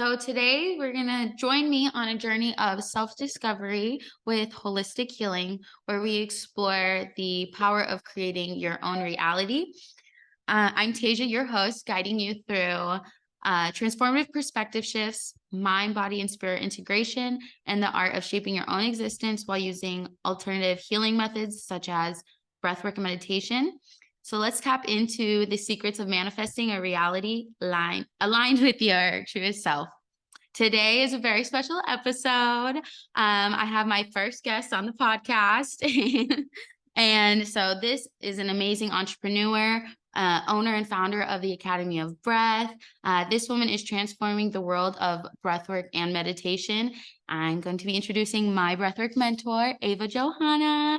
So today we're going to join me on a journey of self-discovery with holistic healing, where we explore the power of creating your own reality. I'm Tasia, your host, guiding you through transformative perspective shifts, mind, body, and spirit integration, and the art of shaping your own existence while using alternative healing methods such as breathwork and meditation. So let's tap into the secrets of manifesting a reality aligned with your truest self. Today is a very special episode. I have my first guest on the podcast. And so this is an amazing entrepreneur, owner and founder of the Academy of Breath. This woman is transforming the world of breathwork and meditation. I'm going to be introducing my breathwork mentor, Ava Johanna.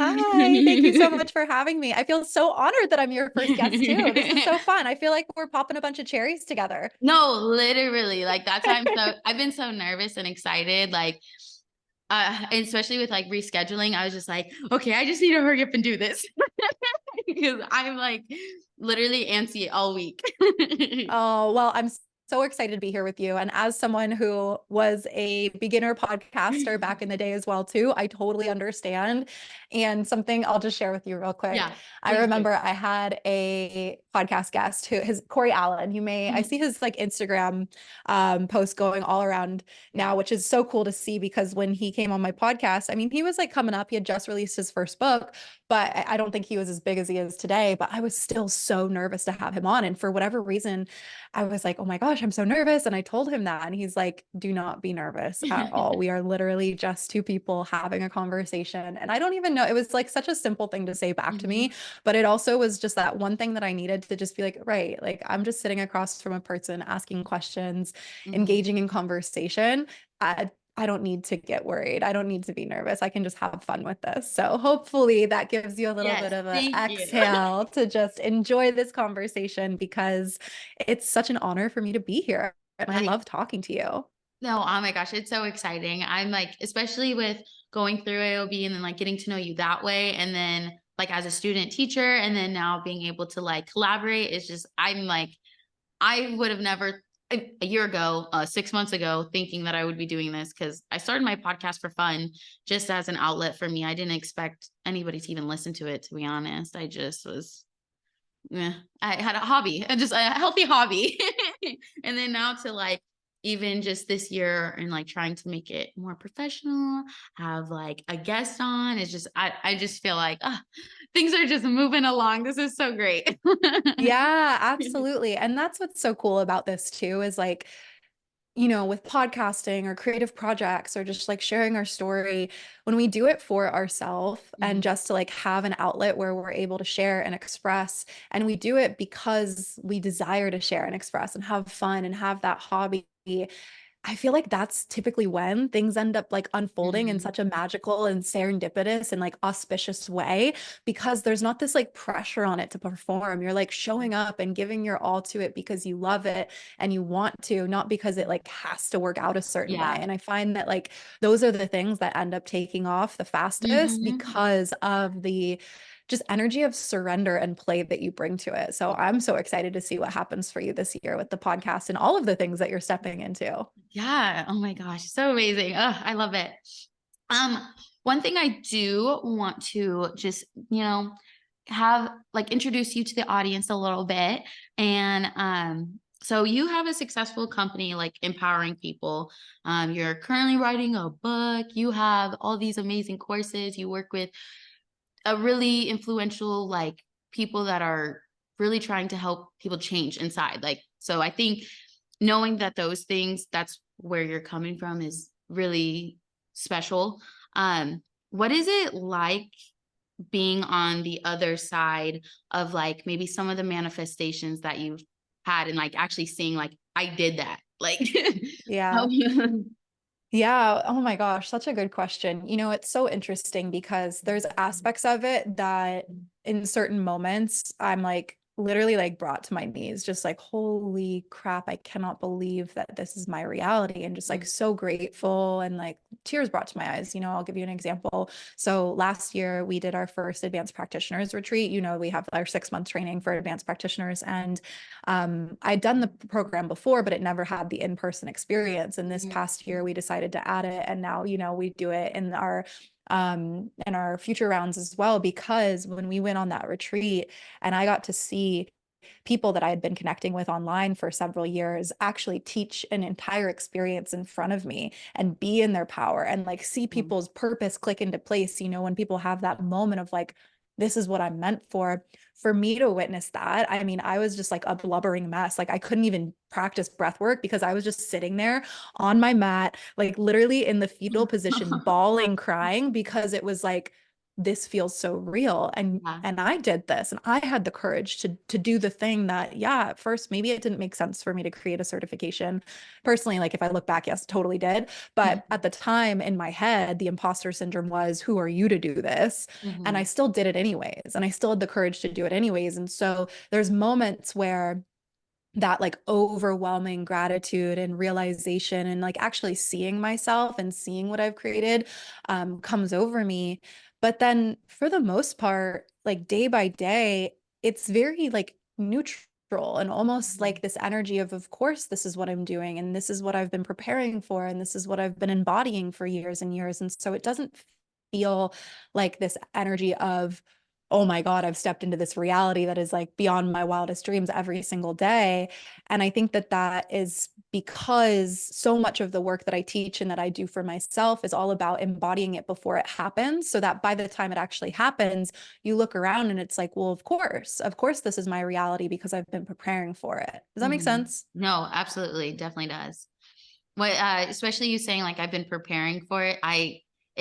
Hi, thank you so much for having me. I feel so honored that I'm your first guest too. This is so fun. I feel like we're popping a bunch of cherries together. No, literally, like that's why I've been so nervous and excited. And especially with like rescheduling, I was just like, okay, I just need to hurry up and do this because I'm like literally antsy all week. Oh, well, I'm so excited to be here with you. And as someone who was a beginner podcaster back in the day as well too, I totally understand. And something I'll just share with you real quick. Yeah, I please do. remember I had a podcast guest who his Corey Allen. I Mhm. see his like Instagram posts going all around Yeah. now, which is so cool to see because when he came on my podcast, I mean, he was like coming up, he had just released his first book, but I don't think he was as big as he is today. But I was still so nervous to have him on. And for whatever reason, I was like, oh my gosh, I'm so nervous. And I told him that. And he's like, do not be nervous at all. We are literally just two people having a conversation. And I don't even know, it was like such a simple thing to say back to me, Mhm. but it also was just that one thing that I needed to just be like, right, like I'm just sitting across from a person asking questions, Mhm. engaging in conversation. I don't need to get worried. I don't need to be nervous. I can just have fun with this. So hopefully that gives you a little Yes, bit of an thank you. exhale to just enjoy this conversation because it's such an honor for me to be here. And I Like, love talking to you. no, oh my gosh, it's so exciting. I'm like, especially with going through AOB and then like getting to know you that way. And then like as a student teacher, and then now being able to like collaborate is just, I'm like, I would have never a year ago, 6 months ago, thinking that I would be doing this because I started my podcast for fun, just as an outlet for me. I didn't expect anybody to even listen to it, to be honest. I just was, I had a hobby, just a healthy hobby. And then now to like, even just this year and like trying to make it more professional, have like a guest on, it's just, I just feel like, things are just moving along. This is so great. Yeah, absolutely. And that's what's so cool about this too is like, with podcasting or creative projects or just like sharing our story, when we do it for ourselves and Mhm. just to like have an outlet where we're able to share and express, and we do it because we desire to share and express and have fun and have that hobby. I feel like that's typically when things end up like unfolding in Mhm. such a magical and serendipitous and like auspicious way because there's not this like pressure on it to perform. You're like showing up and giving your all to it because you love it and you want to, not because it like has to work out a certain way. Yeah. And I find that like those are the things that end up taking off the fastest Mhm. because of the just energy of surrender and play that you bring to it. So I'm so excited to see what happens for you this year with the podcast and all of the things that you're stepping into. Yeah. Oh my gosh. So amazing. Oh, I love it. Um, One thing I do want to just, have like introduce you to the audience a little bit. And so you have a successful company like empowering people. You're currently writing a book, you have all these amazing courses, you work with a really influential like people that are really trying to help people change inside. Like, so I think knowing that those things, that's where you're coming from is really special. What is it like being on the other side of like maybe some of the manifestations that you've had and like actually seeing like I did that? Like how Yeah. Yeah. Oh my gosh, such a good question. It's so interesting because there's aspects of it that in certain moments I'm like, literally like brought to my knees, just like, holy crap, I cannot believe that this is my reality. And just like Mm, so grateful, and like tears brought to my eyes. I'll give you an example. So last year we did our first advanced practitioners retreat. We have our 6 month training for advanced practitioners. And I'd done the program before, but it never had the in-person experience. And this mhm, past year we decided to add it. And now, we do it in our future rounds as well, because when we went on that retreat and I got to see people that I had been connecting with online for several years actually teach an entire experience in front of me and be in their power, and like see mhm, people's purpose click into place, when people have that moment of like, this is what I'm meant for me to witness that. I mean, I was just like a blubbering mess. Like I couldn't even practice breath work because I was just sitting there on my mat, like literally in the fetal position, bawling, crying, because it was like, this feels so real. and yeah. and I did this, and I had the courage to do the thing that, yeah, at first maybe it didn't make sense for me to create a certification. Personally, like if I look back, yes, totally did. But at the time in my head, the imposter syndrome was, who are you to do this? And I Mhm, still did it anyways. And I still had the courage to do it anyways. And so there's moments where that like overwhelming gratitude and realization, and like actually seeing myself and seeing what I've created, comes over me. But then for the most part, like day by day, it's very like neutral, and almost mhm, like this energy of course, this is what I'm doing, and this is what I've been preparing for, and this is what I've been embodying for years and years. And so it doesn't feel like this energy of, oh my God, I've stepped into this reality that is like beyond my wildest dreams every single day. And I think that that is because so much of the work that I teach and that I do for myself is all about embodying it before it happens, so that by the time it actually happens, you look around and it's like, well, of course, this is my reality because I've been preparing for it. Does that make mhm. sense? No, absolutely, definitely does. What, especially you saying like I've been preparing for it.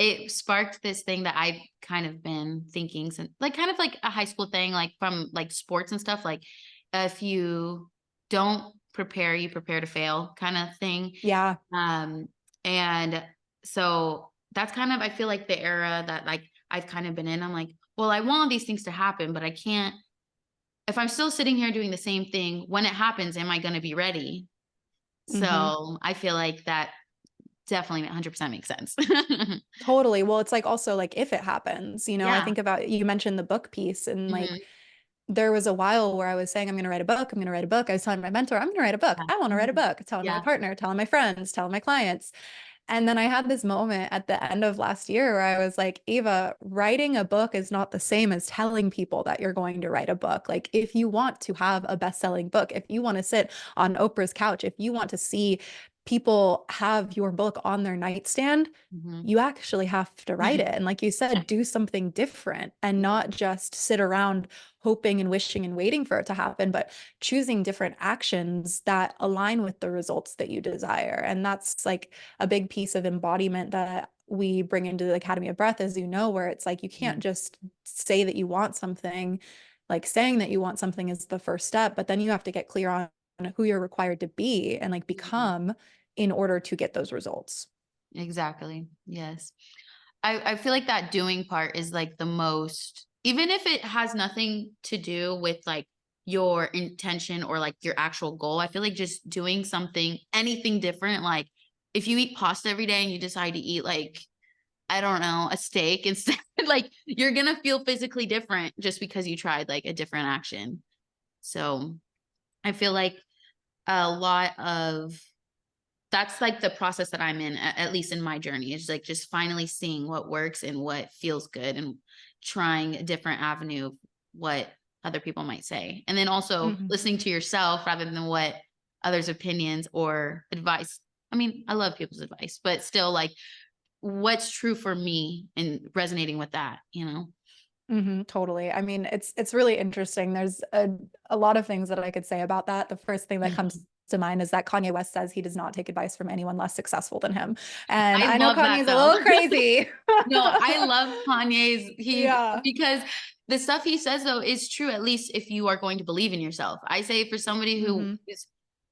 It sparked this thing that I've kind of been thinking since, like kind of like a high school thing, like from like sports and stuff. Like if you don't prepare, you prepare to fail, kind of thing. Yeah. Um, and so that's kind of, I feel like the era that like I've kind of been in. I'm like, well, I want all these things to happen, but I can't. If I'm still sitting here doing the same thing, when it happens, am I going to be ready? Hmm. So I feel like that definitely 100% makes sense. Totally. Well, it's like also like if it happens, I Yeah. think about, you mentioned the book piece, and like Mhm. there was a while where I was saying, I'm going to write a book. I'm going to write a book. I was telling my mentor, I'm going to write a book. Yeah. I want to write a Mhm. book. Telling my Yeah. partner, telling my friends, telling my clients. And then I had this moment at the end of last year where I was like, Ava, writing a book is not the same as telling people that you're going to write a book. Like, if you want to have a best-selling book, if you want to sit on Oprah's couch, if you want to see people have your book on their nightstand, Mhm. you actually have to write it. And like you said, do something different, and not just sit around hoping and wishing and waiting for it to happen, but choosing different actions that align with the results that you desire. And that's like a big piece of embodiment that we bring into the Academy of Breath, as you know, where it's like you can't Mhm. just say that you want something. Like saying that you want something is the first step, but then you have to get clear on who you're required to be and like Mhm. become in order to get those results. Exactly. Yes. I feel like that doing part is like the most, even if it has nothing to do with like your intention or like your actual goal. I feel like just doing something, anything different. Like if you eat pasta every day and you decide to eat like, I don't know, a steak instead, like you're going to feel physically different just because you tried like a different action. So I feel like a lot of that's like the process that I'm in, at least in my journey, is like just finally seeing what works and what feels good and trying a different avenue of what other people might say. And then also Mhm. listening to yourself rather than what others' opinions or advice. I mean, I love people's advice, but still like what's true for me and resonating with that, you know? Totally. I mean, it's really interesting. There's a lot of things that I could say about that. The first thing that comes to mind is that Kanye West says he does not take advice from anyone less successful than him. And I I know love that Kanye's a though. little crazy. No, I love Kanye's Yeah. because the stuff he says though is true, at least if you are going to believe in yourself. I say for somebody who Hmm. is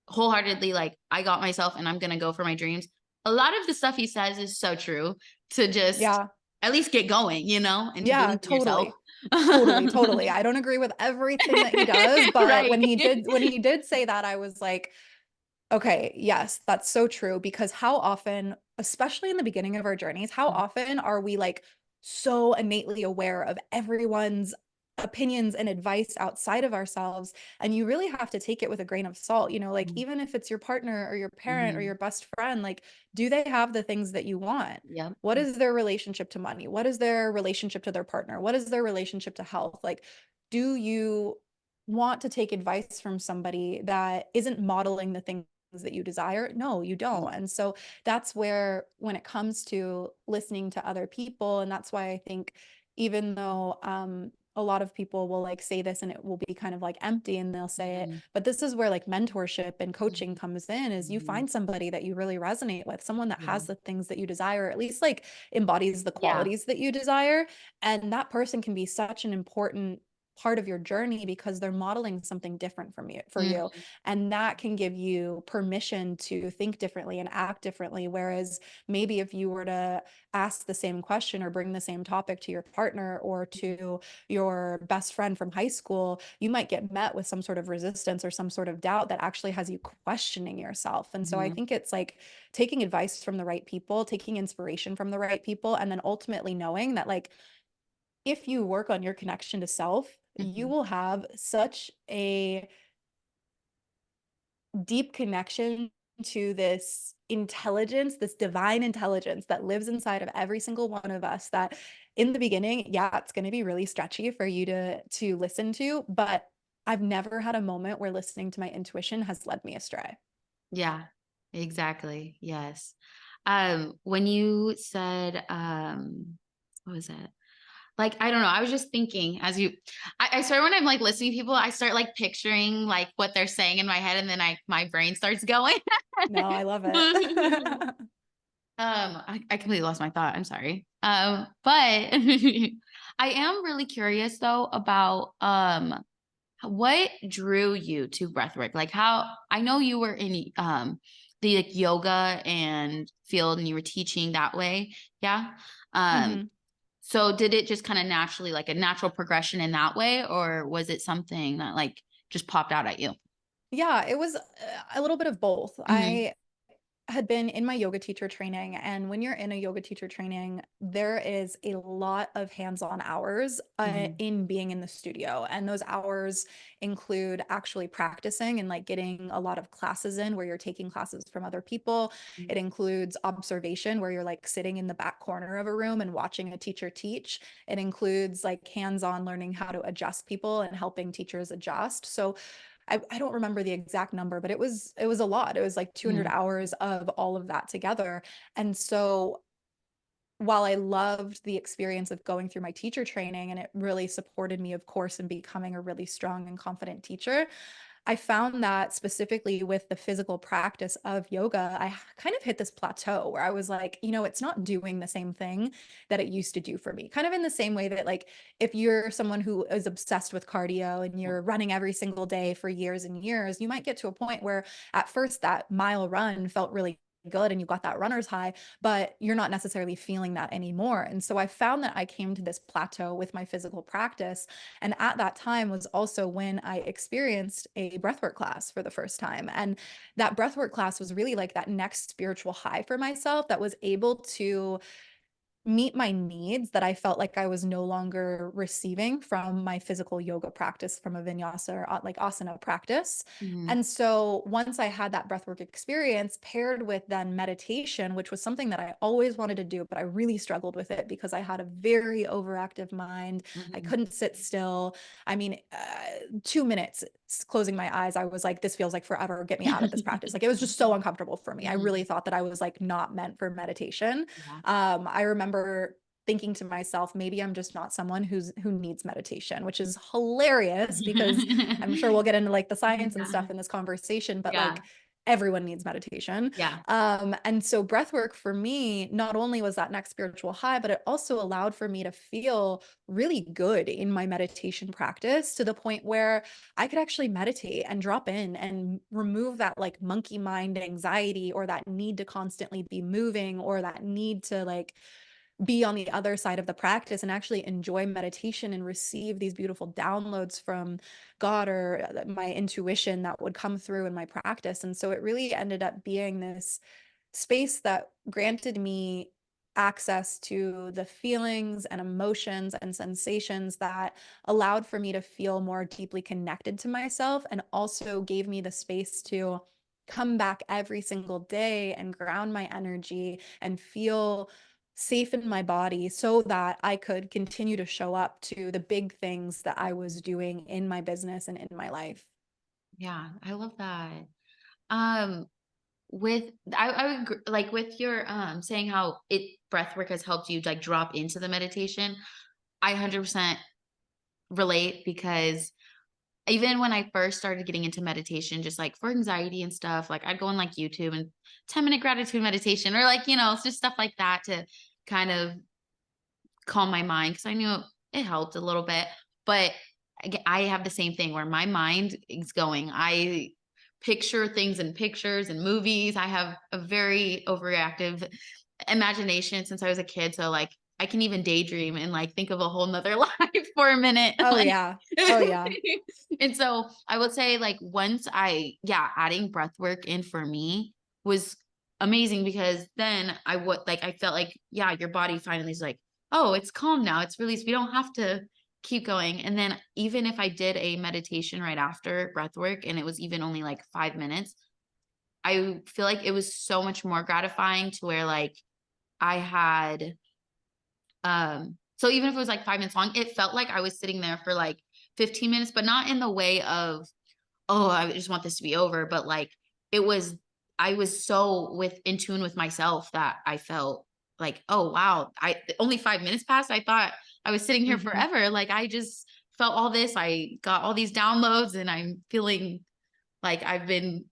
wholeheartedly like, I got myself and I'm gonna go for my dreams. A lot of the stuff he says is so true to just Yeah. at least get going, and to Yeah, believe in yourself. totally. Totally, totally. I don't agree with everything that he does, but Right. when he did say that, I was like, okay, yes, that's so true because how often, especially in the beginning of our journeys, how often are we like so innately aware of everyone's opinions and advice outside of ourselves? And you really have to take it with a grain of salt, like Mhm. even if it's your partner or your parent or Mhm. your best friend, like, do they have the things that you want? Yep. What is their relationship to money? What is their relationship to their partner? What is their relationship to health? Like, do you want to take advice from somebody that isn't modeling the things that you desire? No, you don't. Mhm. And so that's where, when it comes to listening to other people, and that's why I think even though a lot of people will like say this and it will be kind of like empty and they'll say it, Mhm. but this is where like mentorship and coaching Mhm. comes in, is you Mhm. find somebody that you really resonate with, someone that Yeah. has the things that you desire, or at least like embodies the Yeah. qualities that you desire. And that person can be such an important part of your journey because they're modeling something different from you for you, Mhm. and that can give you permission to think differently and act differently. Whereas maybe if you were to ask the same question or bring the same topic to your partner or to your best friend from high school, you might get met with some sort of resistance or some sort of doubt that actually has you questioning yourself. And so I Mhm. think it's like taking advice from the right people, taking inspiration from the right people, and then ultimately knowing that, like, if you work on your connection to self, you Mhm. will have such a deep connection to this intelligence, this divine intelligence that lives inside of every single one of us, that in the beginning, yeah, it's going to be really stretchy for you to listen to, but I've never had a moment where listening to my intuition has led me astray. Yeah. Exactly. Yes. When you said, what was it? Like, I don't know. I was just thinking as I started when I'm like listening to people, I start like picturing like what they're saying in my head, and then my brain starts going. No, I love it. I completely lost my thought. I'm sorry. But I am really curious though about what drew you to breathwork? Like how I know you were in the like yoga and field and you were teaching that way. Yeah. Um Mhm. so did it just kind of naturally like a natural progression in that way, or was it something that like just popped out at you? Yeah, it was a little bit of both. Hmm. I had been in my yoga teacher training, and when you're in a yoga teacher training, there is a lot of hands-on hours Hmm. in being in the studio, and those hours include actually practicing and like getting a lot of classes in where you're taking classes from other people. It includes observation where you're like sitting in the back corner of a room and watching a teacher teach. It includes like hands-on learning how to adjust people and helping teachers adjust. So I don't remember the exact number, but it was a lot. It was like 200 Hmm. hours of all of that together. And so while I loved the experience of going through my teacher training and it really supported me, of course, in becoming a really strong and confident teacher, I found that specifically with the physical practice of yoga, I kind of hit this plateau where I was like, it's not doing the same thing that it used to do for me. Kind of in the same way that, like, if you're someone who is obsessed with cardio and Yeah. you're running every single day for years and years, you might get to a point where at first that mile run felt really good and you got that runner's high, but you're not necessarily feeling that anymore. And so I found that I came to this plateau with my physical practice, and at that time was also when I experienced a breathwork class for the first time. And that breathwork class was really like that next spiritual high for myself that was able to meet my needs that I felt like I was no longer receiving from my physical yoga practice, from a vinyasa or like asana practice. Hmm. And so once I had that breathwork experience paired with then meditation, which was something that I always wanted to do, but I really struggled with it because I had a very overactive mind. I Hmm. couldn't sit still. I mean, 2 minutes closing my eyes, I was like, this feels like forever. Get me out of this practice. Like, it was just so uncomfortable for me. I really Hmm. thought that I was like not meant for meditation. Yeah. I remember thinking to myself, maybe I'm just not someone who needs meditation, which is hilarious because I'm sure we'll get into like the science and Yeah. stuff in this conversation, but Yeah. like everyone needs meditation. Yeah. And so breath work for me, not only was that next spiritual high, but it also allowed for me to feel really good in my meditation practice to the point where I could actually meditate and drop in and remove that like monkey mind anxiety or that need to constantly be moving or that need to like be on the other side of the practice and actually enjoy meditation and receive these beautiful downloads from God or my intuition that would come through in my practice. And so it really ended up being this space that granted me access to the feelings and emotions and sensations that allowed for me to feel more deeply connected to myself, and also gave me the space to come back every single day and ground my energy and feel safe in my body so that I could continue to show up to the big things that I was doing in my business and in my life. Yeah, I love that. Um, with I would like with your saying how it breath work has helped you like drop into the meditation. I 100% relate because even when I first started getting into meditation, just like for anxiety and stuff, like I'd go on like YouTube and 10-minute gratitude meditation or like, it's just stuff like that to kind of calm my mind because I knew it helped a little bit. But I have the same thing where my mind is going. I picture things in pictures and movies. I have a very overreactive imagination since I was a kid. So like I can even daydream and like think of a whole nother life for a minute. Oh Like yeah. Oh yeah. and so I would say like once yeah, adding breath work in for me was amazing because then I would like I felt like, yeah, your body finally is like, oh, it's calm now. It's released. We don't have to keep going. And then even if I did a meditation right after breath work and it was even only like 5 minutes, I feel like it was so much more gratifying to where like I had so even if it was like 5 minutes long, it felt like I was sitting there for like 15 minutes, but not in the way of, oh, I just want this to be over. But like it was, I was so in tune with myself that I felt like, oh wow, I only 5 minutes passed. I thought I was sitting here Hmm. forever. Like I just felt all this. I got all these downloads and I'm feeling like I've been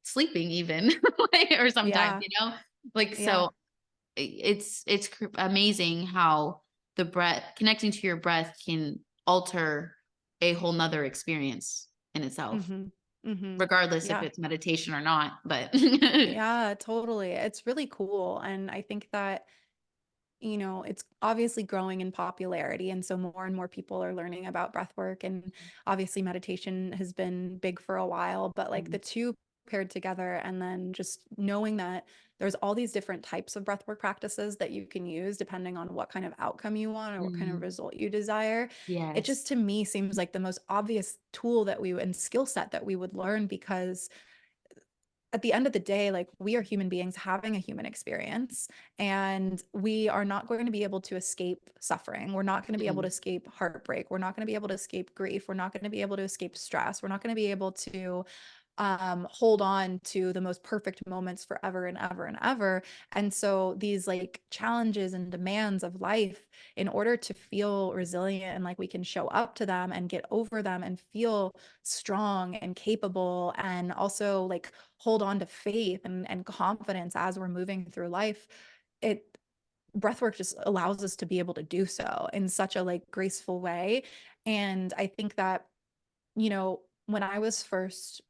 sleeping even like, or sometimes, Yeah. like, Yeah. so it's amazing how the breath connecting to your breath can alter a whole nother experience in itself, Hmm. Hmm. regardless if Yeah. it's meditation or not. But Yeah, totally. It's really cool. And I think that, it's obviously growing in popularity. And so more and more people are learning about breath work. And obviously, meditation has been big for a while, but like the two paired together, and then just knowing that there's all these different types of breathwork practices that you can use depending on what kind of outcome you want or what kind of Mhm. result you desire. It just Yes. to me seems like the most obvious tool that we and skill set that we would learn, because at the end of the day, like, we are human beings having a human experience, and we are not going to be able to escape suffering. We're not going to be able to Mhm. escape heartbreak. We're not going to be able to escape grief. We're not going to be able to escape stress. We're not going to be able to hold on to the most perfect moments forever and ever and ever. And so these like challenges and demands of life, in order to feel resilient and like we can show up to them and get over them and feel strong and capable, and also like hold on to faith and confidence as we're moving through life, it breathwork just allows us to be able to do so in such a like graceful way. And I think that, when I was first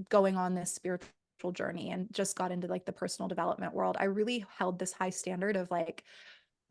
going on this spiritual journey and just got into like the personal development world, I really held this high standard of like,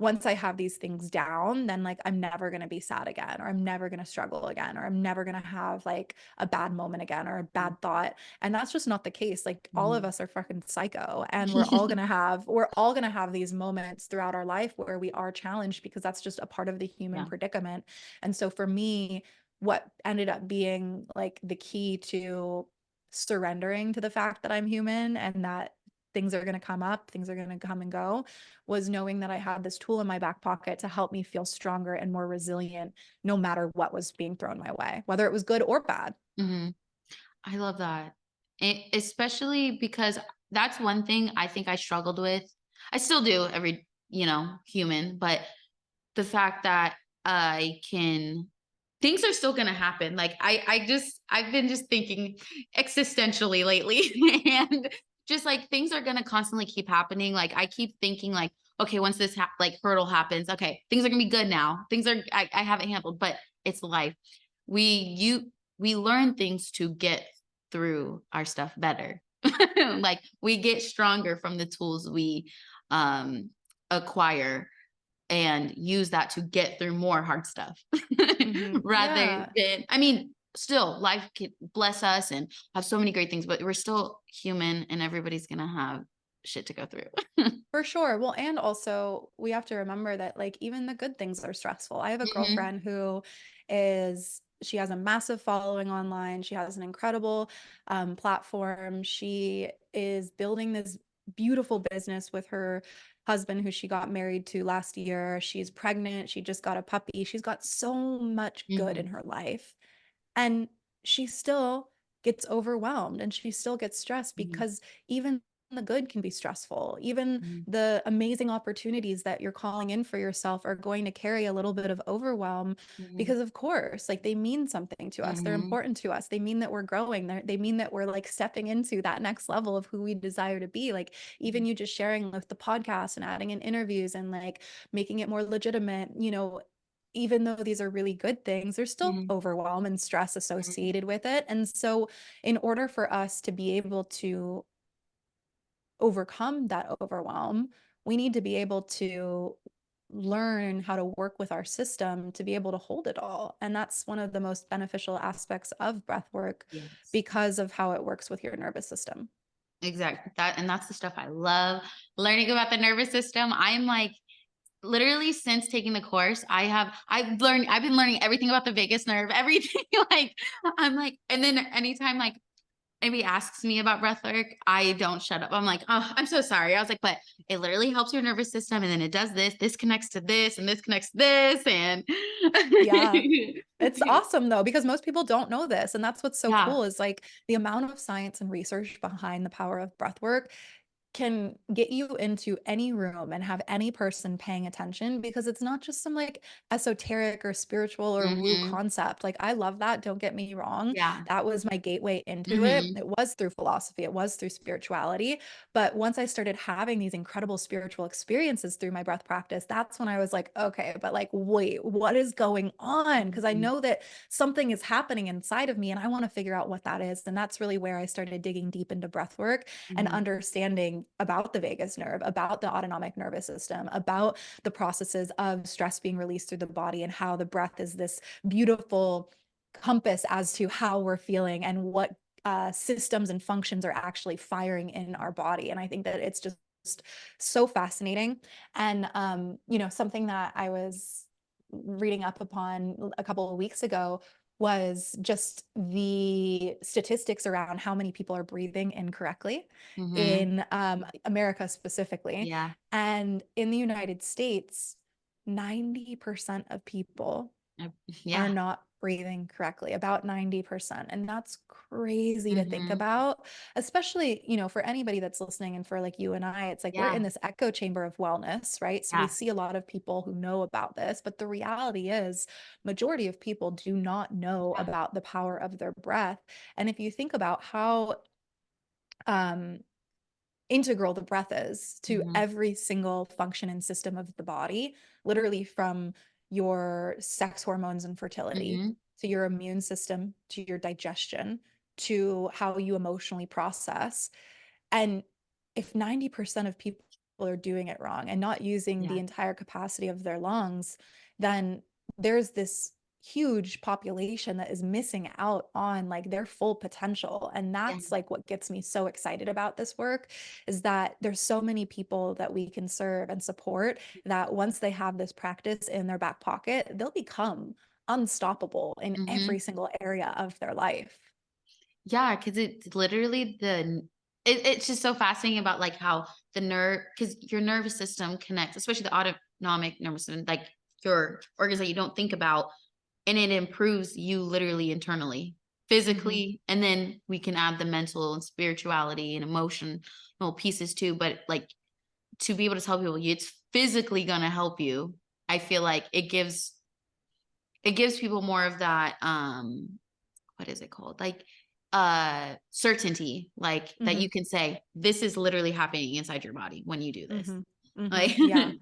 once I have these things down, then like I'm never going to be sad again, or I'm never going to struggle again, or I'm never going to have like a bad moment again or a bad thought. And that's just not the case. Like, all of Mhm. us are fucking psycho, and we're all going to have these moments throughout our life where we are challenged, because that's just a part of the human Yeah. predicament. And so for me, what ended up being like the key to surrendering to the fact that I'm human and that things are going to come up, things are going to come and go, was knowing that I had this tool in my back pocket to help me feel stronger and more resilient no matter what was being thrown my way, whether it was good or bad. Mhm. I love that. Especially because that's one thing I think I struggled with. I still do every, human, but the fact that I can things are still gonna happen. Like I've been just thinking existentially lately and just like things are gonna constantly keep happening. Like I keep thinking like, okay, once this like hurdle happens, okay, things are gonna be good now. Things are I have it handled, but it's life. We we learn things to get through our stuff better. Like we get stronger from the tools we um acquire and use that to get through more hard stuff rather Yeah. than, I mean, still life could bless us and have so many great things, but we're still human and everybody's gonna have shit to go through. For sure. Well, and also we have to remember that like even the good things are stressful. I have a Hmm. girlfriend who she has a massive following online. She has an incredible platform. She is building this beautiful business with her husband who she got married to last year. She's pregnant. She just got a puppy. She's got so much good in Hmm. her life. And she still gets overwhelmed and she still gets stressed Hmm. because even the good can be stressful. Even Hmm. the amazing opportunities that you're calling in for yourself are going to carry a little bit of overwhelm Hmm. because, of course, like they mean something to us. They're Hmm. important to us. They mean that we're growing. They mean that we're like stepping into that next level of who we desire to be. Like, even you just sharing with the podcast and adding in interviews and like making it more legitimate, even though these are really good things, there's still Hmm. overwhelm and stress Hmm. associated with it. And so, in order for us to be able to overcome that overwhelm, we need to be able to learn how to work with our system to be able to hold it all. And that's one of the most beneficial aspects of breath work Yes. because of how it works with your nervous system. Exactly. And that's the stuff I love learning about the nervous system. I'm like, literally since taking the course, I've been learning everything about the vagus nerve, everything. Like, I'm like, and then anytime like anybody asks me about breath work, I don't shut up. I'm like, oh, I'm so sorry. I was like, but it literally helps your nervous system. And then it does this, this connects to this, and this connects to this. And Yeah. It's awesome though, because most people don't know this. And that's what's so yeah. cool is like the amount of science and research behind the power of breath work can get you into any room and have any person paying attention because it's not just some like esoteric or spiritual or woo Hmm. concept. Like I love that, don't get me wrong. Yeah. That was my gateway into it. Hmm. It was through philosophy, it was through spirituality. But once I started having these incredible spiritual experiences through my breath practice, that's when I was like, okay, but like, wait, what is going on? Because I know that something is happening inside of me and I want to figure out what that is. And that's really where I started digging deep into breath work and Hmm. understanding about the vagus nerve, about the autonomic nervous system, about the processes of stress being released through the body and how the breath is this beautiful compass as to how we're feeling and what systems and functions are actually firing in our body. And I think that it's just so fascinating. And, something that I was reading up upon a couple of weeks ago was just the statistics around how many people are breathing incorrectly Hmm. in America specifically. Yeah. And in the United States, 90% of people are Yeah. not breathing correctly, about 90%. And that's crazy to think Hmm. about, especially, for anybody that's listening and for like you and I, it's like we're in Yeah. this echo chamber of wellness, right? So we Yeah. see a lot of people who know about this, but the reality is majority of people do not know Yeah. about the power of their breath. And if you think about how um integral the breath is to Hmm. every single function and system of the body, literally from your sex hormones and fertility Hmm. to your immune system to your digestion to how you emotionally process. And if 90% of people are doing it wrong and not using the Yeah. entire capacity of their lungs, then there's this huge population that is missing out on like their full potential. And Yeah. that's like what gets me so excited about this work is that there's so many people that we can serve and support that once they have this practice in their back pocket, they'll become unstoppable in every Hmm. single area of their life. Yeah, because it's literally it's just so fascinating about like how the nerve, because your nervous system connects, especially the autonomic nervous system, like your organs that you don't think about, and it improves you literally internally, Mhm. physically, and then we can add the mental and spirituality and emotional pieces too. But like to be able to tell people it's physically gonna help you, I feel like it gives people more of that what is it called? Like certainty, like that you Mhm. can say, this is literally happening inside your body when you do this. Mhm. Like Mhm. Yeah.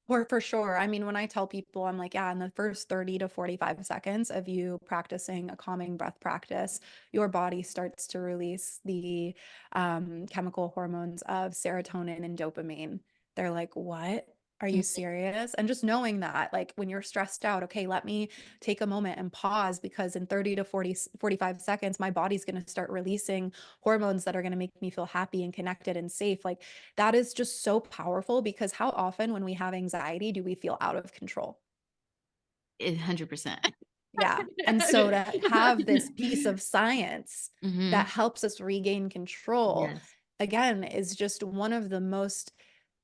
For sure. I mean, when I tell people, I'm like, yeah, in the first 30 to 45 seconds of you practicing a calming breath practice, your body starts to release the chemical hormones of serotonin and dopamine. They're like, what? Are you serious? And just knowing that, like when you're stressed out, okay, let me take a moment and pause because in 30 to 45 seconds, my body's going to start releasing hormones that are going to make me feel happy and connected and safe. Like that is just so powerful because how often when we have anxiety do we feel out of control? 100%. Yeah. And so to have this piece of science that Hmm. helps us regain control, Yes. again, is just one of the most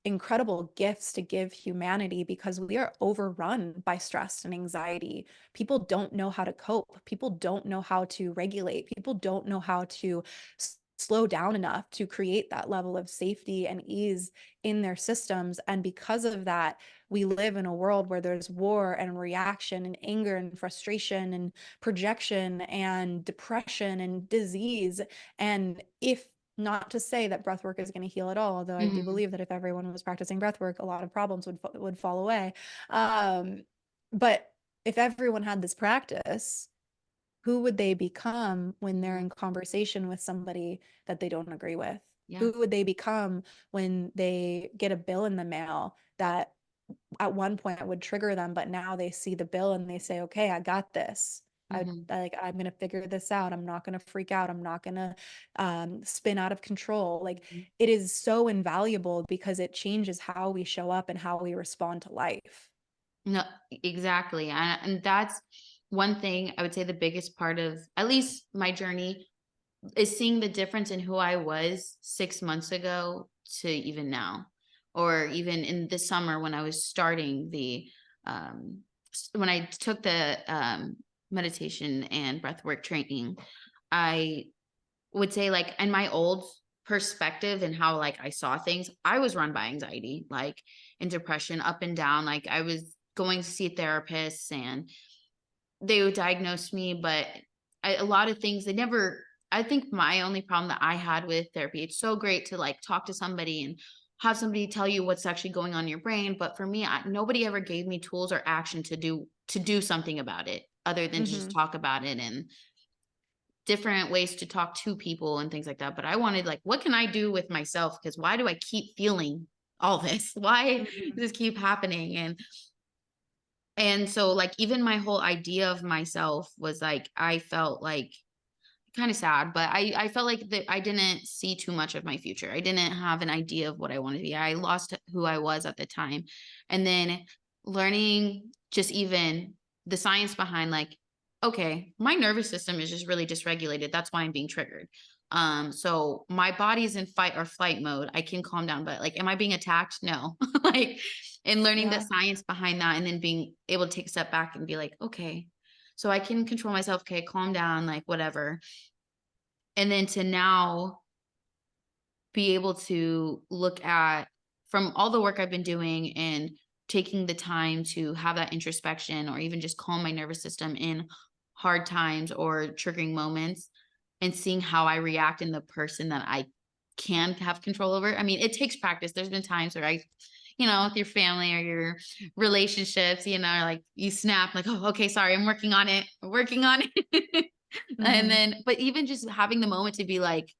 incredible gifts to give humanity because we are overrun by stress and anxiety. People don't know how to cope. People don't know how to regulate. People don't know how to slow down enough to create that level of safety and ease in their systems. And because of that, we live in a world where there's war and reaction and anger and frustration and projection and depression and disease. And if not to say that breath work is going to heal it all, although I do Hmm. believe that if everyone was practicing breath work, a lot of problems would fall away. Um, but if everyone had this practice, who would they become when they're Hmm. in conversation with somebody that they don't agree with? Yeah. Who would they become when they get a bill in the mail that at one point would trigger them, but now they see the bill and they say, okay, I got this. Hmm. I'm going to figure this out. I'm not going to freak out. I'm not going to spin out of control. Like Hmm. it is so invaluable because it changes how we show up and how we respond to life. No, exactly. And that's one thing I would say the biggest part of at least my journey is seeing the difference in who I was 6 months ago to even now, or even in the summer when I was starting um, when I took the meditation and breathwork training. I would say like in my old perspective and how like I saw things, I was run by anxiety, like and depression up and down. Like I was going to see therapists and they would diagnose me, but a lot of things they never. I think my only problem that I had with therapy, it's so great to like talk to somebody and have somebody tell you what's actually going on in your brain. But for me, nobody ever gave me tools or action to do something about it other than to just Hmm. talk about it and different ways to talk to people and things like that. But I wanted like, what can I do with myself? Because why do I keep feeling all this? Why does Hmm. this keep happening? And so like even my whole idea of myself was like I felt like kind of sad, but I felt like that I didn't see too much of my future. I didn't have an idea of what I wanted to be. I lost who I was at the time. And then learning just even the science behind like, okay, my nervous system is just really dysregulated. That's why I'm being triggered. So my body's in fight or flight mode. I can calm down, but like, am I being attacked? No. Like, and learning the Yeah. science behind that and then being able to take a step back and be like, okay, so I can control myself. Okay, calm down, like whatever. And then to now be able to look at from all the work I've been doing and taking the time to have that introspection or even just calm my nervous system in hard times or triggering moments and seeing how I react in the person that I can have control over. I mean, it takes practice. There's been times where with your family or your relationships, like you snap, like, oh, okay, sorry, I'm working on it. I'm working on it. And Hmm. then, but even just having the moment to be like,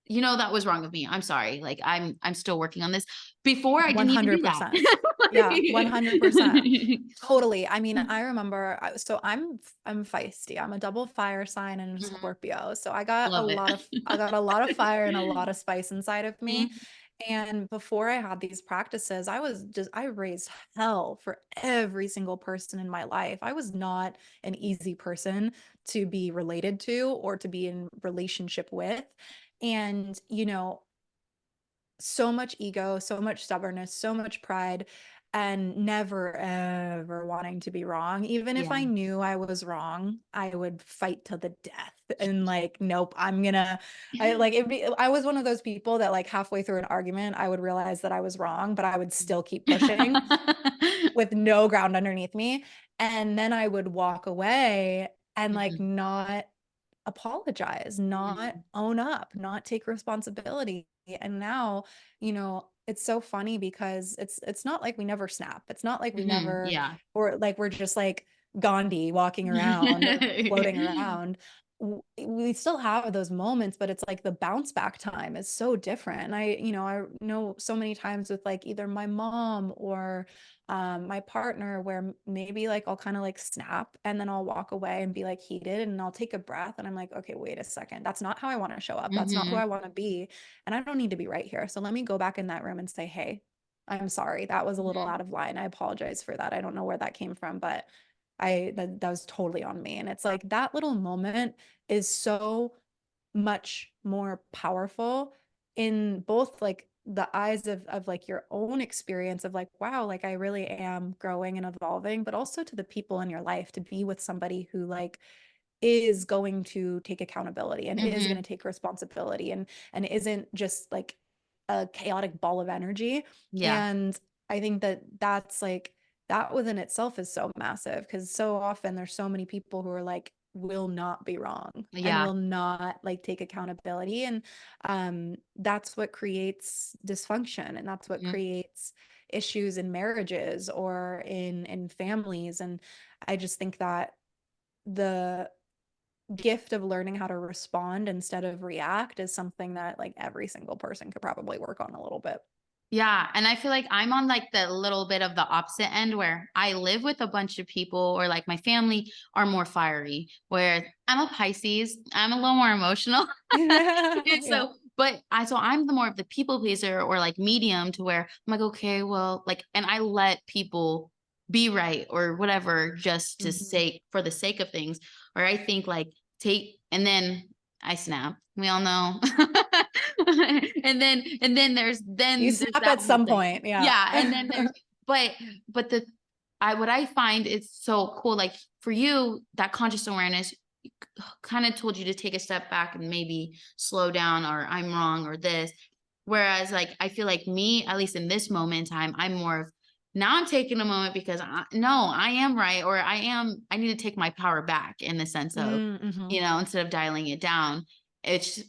that was wrong of me. I'm sorry. Like I'm still working on this. Before I didn't even do that. 100%. Yeah, 100%. Like, Totally. I mean, I remember, so I'm feisty. I'm a double fire sign and a mhm, Scorpio. So love it. I got a lot of fire and a lot of spice inside of me. Mhm, And before I had these practices, I raised hell for every single person in my life. I was not an easy person to be related to or to be in relationship with. And, so much ego, so much stubbornness, so much pride, and never ever wanting to be wrong. Even if I yeah. knew I was wrong, I would fight to the death and like, nope, I'm gonna, I like I was one of those people that like halfway through an argument, I would realize that I was wrong, but I would still keep pushing with no ground underneath me. And then I would walk away and like Mhm, not apologize, not mhm, own up, not take responsibility. And now, it's so funny because it's not like we never snap. It's not like we mhm, never yeah. or like we're just like Gandhi walking around or floating around. we still have those moments, but it's like the bounce back time is so different. And I know so many times with like either my mom or my partner where maybe like I'll kind of like snap and then I'll walk away and be like heated and I'll take a breath and I'm like, okay, wait a second. That's not how I want to show up. That's not who Mm-hmm. I want to be. And I don't need to be right here. So let me go back in that room and say, hey, I'm sorry. That was a little Mm-hmm. out of line. I apologize for that. I don't know where that came from, but that was totally on me. And it's like that little moment is so much more powerful in both like the eyes of like your own experience of like, wow, like I really am growing and evolving, but also to the people in your life to be with somebody who like is going to take accountability and is going Mm-hmm. to take responsibility and isn't just like a chaotic ball of energy. Yeah. And I think that that's like that within itself is so massive because so often there's so many people who are like will not be wrong and Yeah. will not like take accountability and that's what creates dysfunction and that's what Mm-hmm. creates issues in marriages or in families. And I just think that the gift of learning how to respond instead of react is something that like every single person could probably work on a little bit. Yeah. And I feel like I'm on like the little bit of the opposite end where I live with a bunch of people or like my family are more fiery, where I'm a Pisces, I'm a little more emotional. And Yeah. so I'm the more of the people pleaser or like medium to where I'm like, okay, well, like, and I let people be right or whatever, just to Mhm. say for the sake of things. Or I think like and then I snap. We all know. You Then there's snap that at whole some thing. point, yeah. Yeah. And then but, but what I find is so cool. Like for you, that conscious awareness kind of told you to take a step back and maybe slow down or I'm wrong or this. Whereas like I feel like me, at least in this moment in time, I'm more of now I'm taking a moment because no, I am right or I need to take my power back in the sense of, Mm-hmm. instead of dialing it down. It's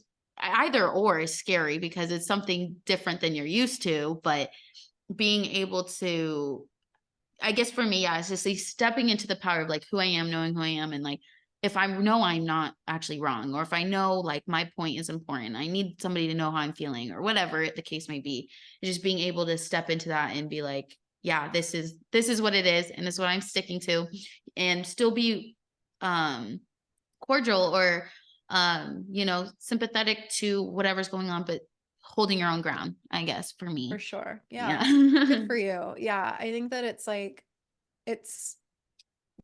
either or is scary because it's something different than you're used to, but being able to I guess for me, yeah, it's just like stepping into the power of like who I am, knowing who I am, and like if I know I'm not actually wrong, or if I know like my point is important, I need somebody to know how I'm feeling, or whatever the case may be. Just being able to step into that and be like, yeah, this is what it is, and this is what I'm sticking to, and still be um cordial or sympathetic to whatever's going on, but holding your own ground, I guess, for For me. sure. Yeah. Yeah. Good for you. Yeah. I think that it's like, it's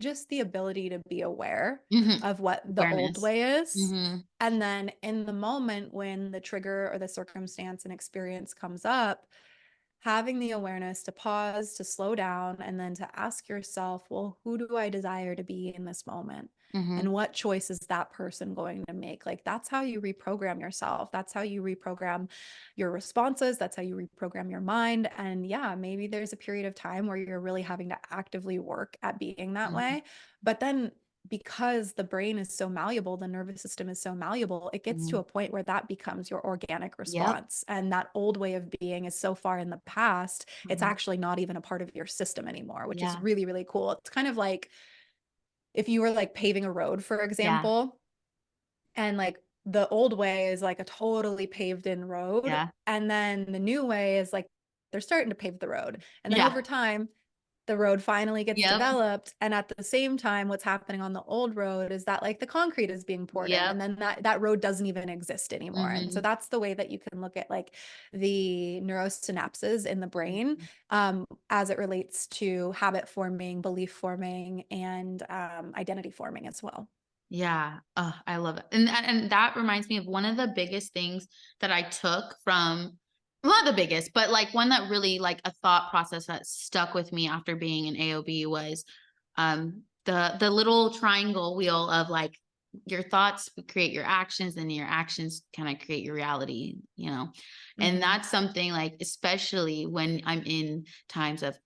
just the ability to be aware Hmm. of what the old Awareness. way is. Hmm. And then in the moment when the trigger or the circumstance and experience comes up, having the awareness to pause, to slow down, and then to ask yourself, well, who do I desire to be in this moment? Hmm. And what choice is that person going to make? Like, that's how you reprogram yourself. That's how you reprogram your responses. That's how you reprogram your mind. And yeah, maybe there's a period of time where you're really having to actively work at being that Hmm. way. But then because the brain is so malleable, the nervous system is so malleable, it gets to Hmm. a point where that becomes your organic Yep. response. And that old way of being is so far in the past, it's Hmm. actually not even a part of your system anymore, which is Yeah. really, really cool. It's kind of like if you were like paving a road, for Yeah. example, and like the old way is like a totally paved in road. Yeah. And then the new way is like they're starting to pave the road. And then over Yeah. time, the road finally gets Yep. developed, and at the same time what's happening on the old road is that like the concrete is being poured in Yep. and then that road doesn't even exist anymore. And so Hmm. that's the way that you can look at like the neurosynapses in the brain as it relates to habit forming, belief forming, and identity forming as well. Yeah. Oh, I love it. And that reminds me of one of the biggest things that I took from, well, not the biggest, but like one that really like a thought process that stuck with me after being in AOB was the little triangle wheel of like your thoughts create your actions and your actions kind of create your reality. And Mm-hmm. that's something like especially when I'm in times of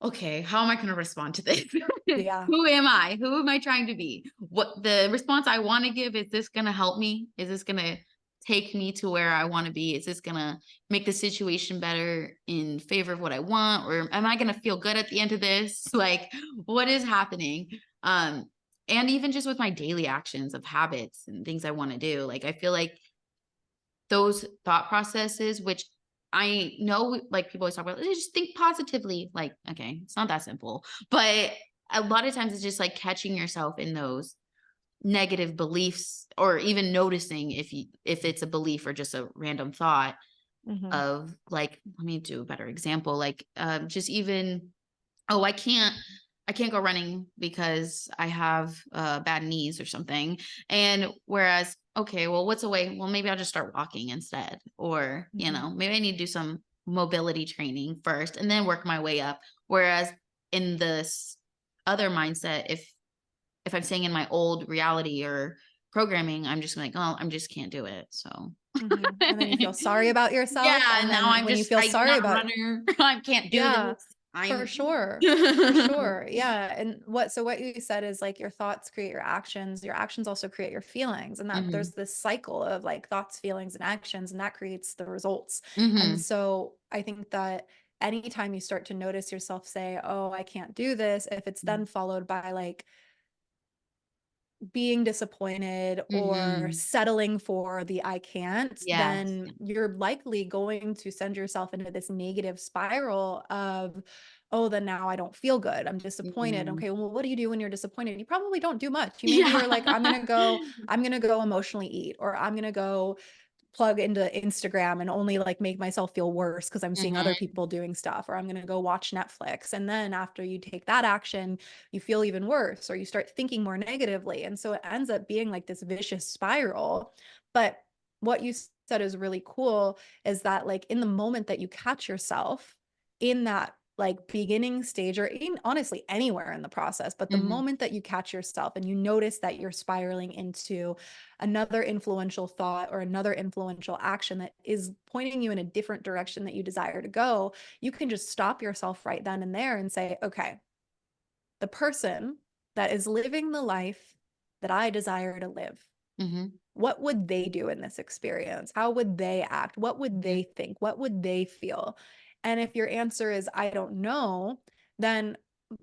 okay, how am I going to respond to this? Yeah. Who am I? Who am I trying to be? What the response I want to give, is this going to help me? Is this going to take me to where I want to be? Is this going to make the situation better in favor of what I want? Or am I going to feel good at the end of this? Like, what is happening? Um, and even just with my daily actions of habits and things I want to do. Like I feel like those thought processes, which I know like people always talk about, just think positively. Like, okay, it's not that simple. But a lot of times it's just like catching yourself in those negative beliefs, or even noticing if it's a belief or just a random thought Mhm. of like, let me do a better example. Like just even, oh, I can't go running because I have bad knees or something. And whereas, okay, well, what's a way? Well, maybe I'll just start walking instead. Or, Mhm. maybe I need to do some mobility training first and then work my way up. Whereas in this other mindset, if I'm staying in my old reality or programming, I'm just like, oh, I just can't do it. So Mhm. And then you feel sorry about yourself, yeah, and and now then when you feel I'm sorry not a about runner. I can't do this. yeah, for I'm sure. For sure. Yeah. And what you said is like your thoughts create your actions also create your feelings. And that there's Mhm. this cycle of like thoughts, feelings, and actions, and that creates the results. And Mhm. so I think that anytime you start to notice yourself say, oh, I can't do this, if it's then followed by like being disappointed or Mhm. settling for the I can't, Yes. then you're likely going to send yourself into this negative spiral of, oh, then now I don't feel good. I'm disappointed. Mhm. Okay, well, what do you do when you're disappointed? You probably don't do much. You maybe Yeah. are like, I'm gonna go emotionally eat, or I'm gonna go plug into Instagram and only like make myself feel worse because I'm seeing other Mhm. people doing stuff, or I'm going to go watch Netflix. And then after you take that action, you feel even worse, or you start thinking more negatively. And so it ends up being like this vicious spiral. But what you said is really cool is that, like, in the moment that you catch yourself in that like beginning stage, or in honestly anywhere in the process, but the Mhm. moment that you catch yourself and you notice that you're spiraling into another influential thought or another influential action that is pointing you in a different direction that you desire to go, you can just stop yourself right then and there and say, okay, the person that is living the life that I desire to live, Mhm. what would they do in this experience? How would they act? What would Mhm. they think? What would they feel? And if your answer is, I don't know, then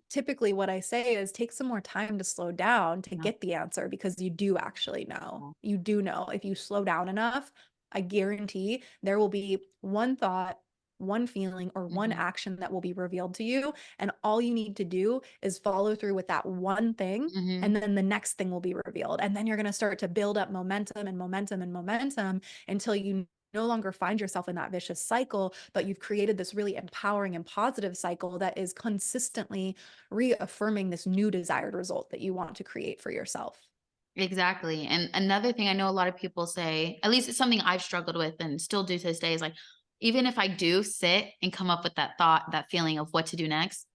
typically what I say is take some more time to slow down to Yeah. get the answer, because you do actually know. Yeah. You do know. If you slow down enough, I guarantee there will be one thought, one feeling, or one Mhm. action that will be revealed to you. And all you need to do is follow through with that one thing. Mhm. And then the next thing will be revealed. And then you're going to start to build up momentum and momentum and momentum until you no longer find yourself in that vicious cycle, but you've created this really empowering and positive cycle that is consistently reaffirming this new desired result that you want to create for yourself. Exactly. And another thing I know a lot of people say, at least it's something I've struggled with and still do to this day, is like, even if I do sit and come up with that thought, that feeling of what to do next,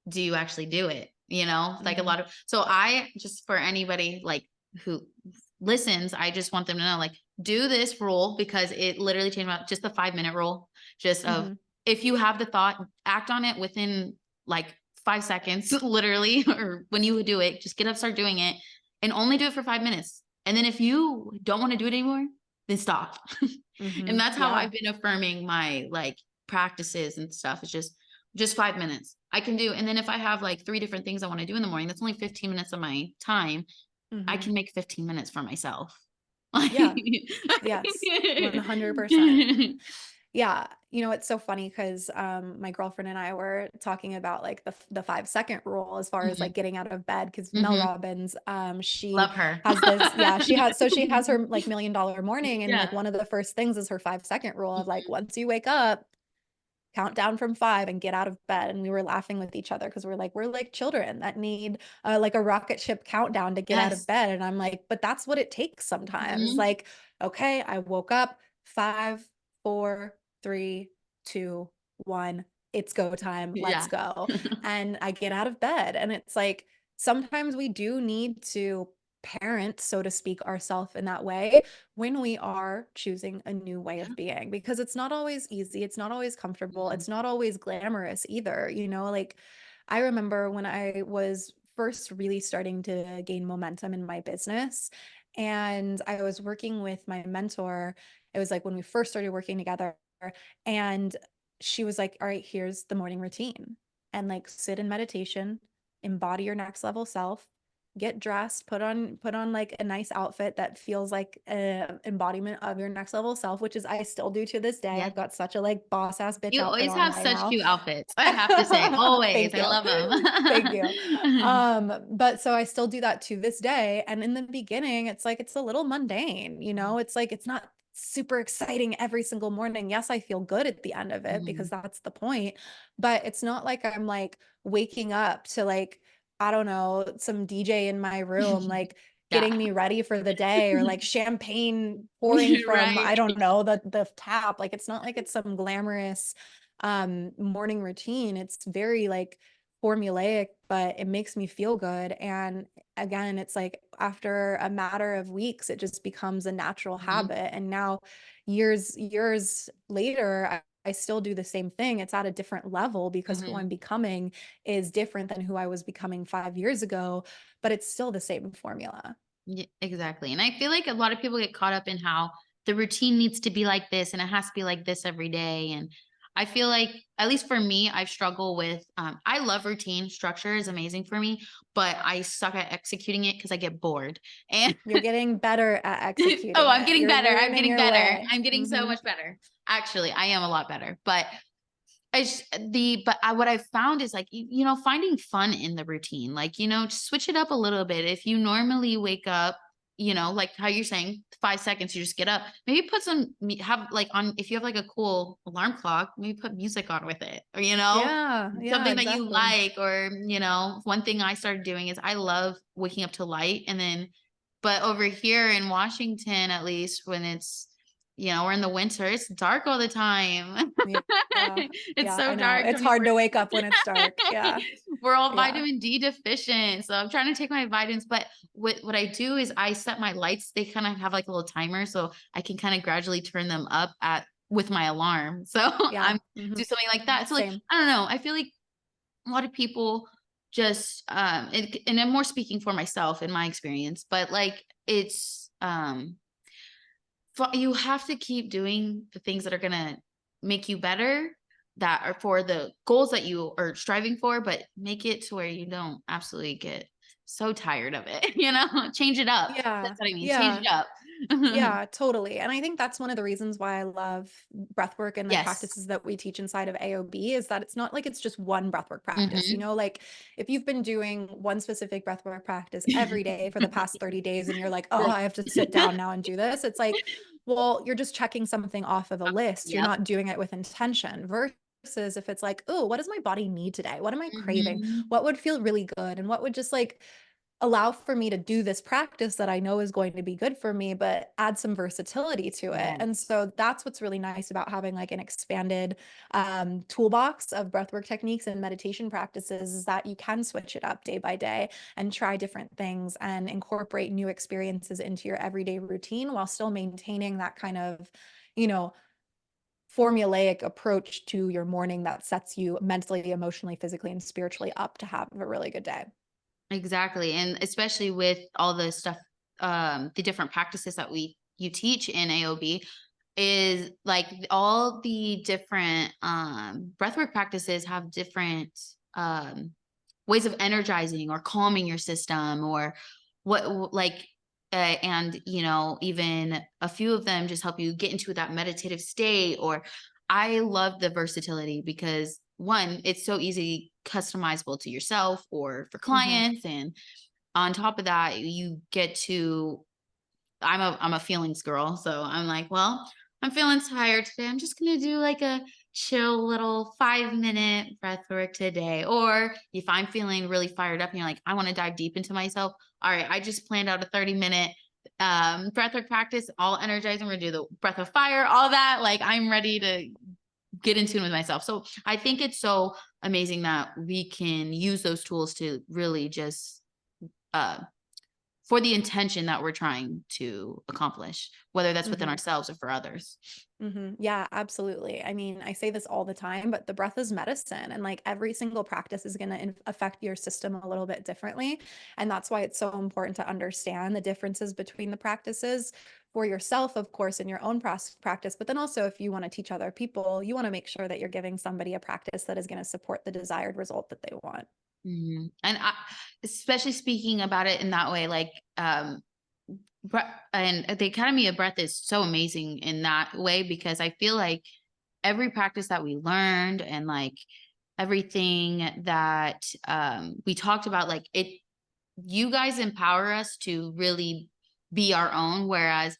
do you actually do it? Like a Mm-hmm. lot of, so I just, for anybody like who listens, I just want them to know, like, do this rule because it literally changed about just the 5-minute rule, just of Mm-hmm. if you have the thought, act on it within like 5 seconds, literally, or when you do it, just get up, start doing it, and only do it for 5 minutes. And then if you don't want to do it anymore, then stop. Mm-hmm. And that's how Yeah. I've been affirming my like practices and stuff. It's just 5 minutes I can do. And then if I have like 3 different things I want to do in the morning, that's only 15 minutes of my time. I Mm-hmm. can make 15 minutes for myself. Like Yeah. Yes. 100%. Yeah, it's so funny because my girlfriend and I were talking about like the 5 second rule as far as like Mhm, getting out of bed, because Mel mhm. Robbins, she Love her. has this, yeah, she has her like $1 million morning, and like Yeah. one of the first things is her 5 second rule of like, Mhm. once you wake up, count down from five and get out of bed. And we were laughing with each other because we're like children that need like a rocket ship countdown to get out of Yes. bed. And I'm like, but that's what it takes sometimes. Mhm. Like, okay, I woke up, five, four, three, two, one. It's go time. Let's Yeah. go. And I get out of bed. And it's like sometimes we do need to parent, so to speak, ourselves in that way when we are choosing a new way Yeah. of being, because it's not always easy, it's not always comfortable, Mhm. it's not always glamorous either. Like, I remember when I was first really starting to gain momentum in my business, and I was working with my mentor. It was like when we first started working together, and she was like, all right, here's the morning routine, and like sit in meditation, embody your next level self, get dressed, put on like a nice outfit that feels like an embodiment of your next level self, which is I still do to this day. Yes. I've got such a like boss ass bitch You outfit always on have right such now. cute outfits, I have to say. Always. Thank I you. love Thank you. them. But so I still do that to this day. And in the beginning, it's like it's a little mundane, It's like it's not super exciting every single morning. Yes, I feel good at the end of it because Mhm. that's the point. But it's not like I'm like waking up to like, I don't know, some DJ in my room, like Yeah. getting me ready for the day or like champagne pouring from, Right. I don't know, the tap. Like it's not like it's some glamorous morning routine. It's very like formulaic, but it makes me feel good. And again, it's like after a matter of weeks, it just becomes a natural Mhm, habit. And now years later, I still do the same thing. It's at a different level because who I'm mhm. becoming is different than who I was becoming 5 years ago, but it's still the same formula. Yeah, exactly. And I feel like a lot of people get caught up in how the routine needs to be like this and it has to be like this every day. And I feel like, at least for me, I've struggled with, I love routine. Structure is amazing for me, but I suck at executing it because I get bored. And You're getting better at oh, executing I'm it. getting You're better. I'm learning getting your better. way. I'm getting so Hmm. much better. Actually, I am a lot better. But what I've found is like finding fun in the routine, like just switch it up a little bit. If you normally wake up, like how you're saying 5 seconds, you just get up. Maybe put have like on if you have like a cool alarm clock, maybe put music on with it, or Yeah, yeah, something that you exactly. like, or one thing I started doing is I love waking up to light, and then but over here in Washington, at least when it's we're in the winter, it's dark all the time. Yeah, It's yeah, so I know. dark It's hard 24. to wake up when it's dark. Yeah, We're all yeah, vitamin D deficient. So I'm trying to take my vitamins. But what I do is I set my lights, they kind of have like a little timer. So I can kind of gradually turn them up at with my alarm. So yeah. I'm do something like that. So like, Same. I don't know. I feel like a lot of people just and I'm more speaking for myself in my experience, but like it's you have to keep doing the things that are going to make you better, that are for the goals that you are striving for, but make it to where you don't absolutely get so tired of it. Change it up. Yeah, That's what I mean. Change yeah. it up. Yeah, totally. And I think that's one of the reasons why I love breathwork and the Yes. practices that we teach inside of AOB is that it's not like it's just one breathwork practice. Hmm. Like if you've been doing one specific breathwork practice every day for the past 30 days and you're like, oh, I have to sit down now and do this, it's like, well, you're just checking something off of a list. You're Yep. not doing it with intention. Versus if it's like, oh, what does my body need today? What am I craving? Hmm. What would feel really good? And what would just like allow for me to do this practice that I know is going to be good for me, but add some versatility to it. And Yes. so that's what's really nice about having like an expanded toolbox of breathwork techniques and meditation practices is that you can switch it up day by day and try different things and incorporate new experiences into your everyday routine while still maintaining that kind of, you know, formulaic approach to your morning that sets you mentally, emotionally, physically, and spiritually up to have a really good day. Exactly. And especially with all the stuff, the different practices that you teach in AOB, is like all the different breathwork practices have different ways of energizing or calming your system, or like and even a few of them just help you get into that meditative state. Or I love the versatility because one, it's so easy customizable to yourself or for Hmm. clients, and on top of that you get to I'm a feelings girl, so I'm like, well, I'm feeling tired today. I'm just gonna do like a chill little 5-minute breath work today. Or if I'm feeling really fired up and you're like, I want to dive deep into myself. All right, I just planned out a 30-minute breath work practice, all energizing. We're gonna do the breath of fire, all that. Like I'm ready to get in tune with myself. So I think it's so amazing that we can use those tools to really just uh for the intention that we're trying to accomplish, whether that's within Hmm. ourselves or for others. Yeah, absolutely. I mean, I say this all the time, but the breath is medicine, and like every single practice is going to affect your system a little bit differently. And that's why it's so important to understand the differences between the practices for yourself, of course, in your own practice. But then also, if you want to teach other people, you want to make sure that you're giving somebody a practice that is going to support the desired result that they want. And especially speaking about it in that way, like, and the Academy of Breath is so amazing in that way because I feel like every practice that we learned and like everything that we talked about, like you guys empower us to really be our own. Whereas